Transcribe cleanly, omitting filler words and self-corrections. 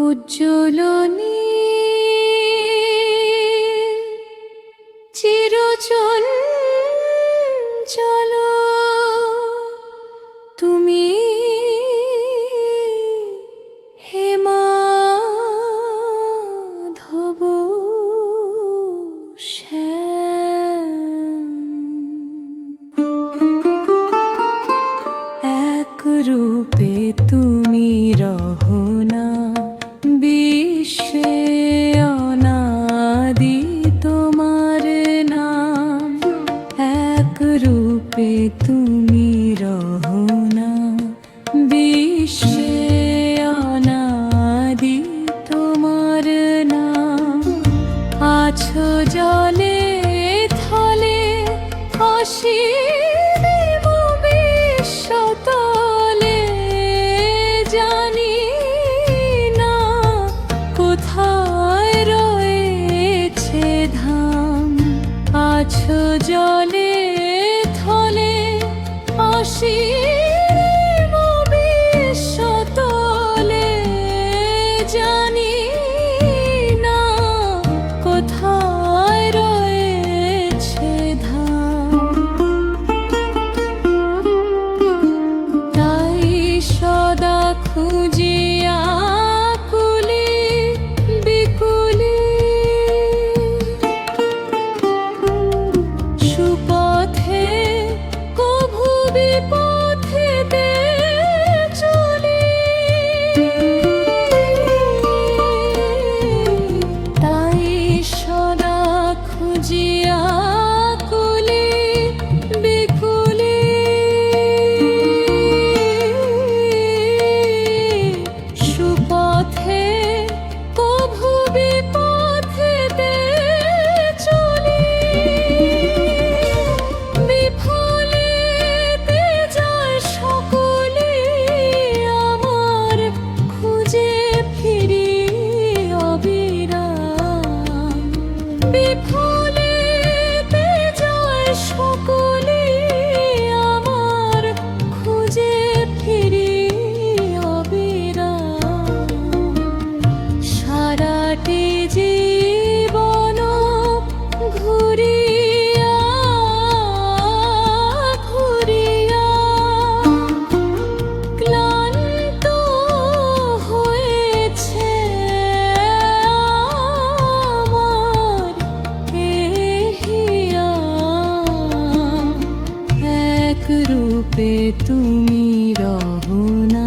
উজ্জ্বলনী চিরচঞ্চল তুমি হে মাধব শ্যাম। এক রূপে তুমি রহনা বিশ্বে অনাদি তোমার নাম। এক রূপে তুমি রহনা বিশ্বে অনাদি তোমার নাম। আছো জলে থলে অসীম বিশ্বতলে, জানি না কোথায় রয়েছে ধাম। আছো জলে থলে অসীম বিশ্বতলে, জানি না কোথায় রয়েছে ধাম। তাই সদা খুঁজিয়া কুলি বিকুলি, সুপথে কভু বিপথেতে চলি। তাই সদা খুঁজিয়া কুলি বিকুলি, সুপথে কভু বিপথেতে চলি। বিফলেতে যায় সকলে, আমার খুঁজে ফিরি অবিরাম। বিফলেতে যায় সকলে, আমার খুঁজে ফিরি অবিরাম। সারাটি জীবন ঘুরিয়া ঘুরিয়া ক্লান্ত হয়েছে আমার এহিয়া। এক রূপে তুমি রহনা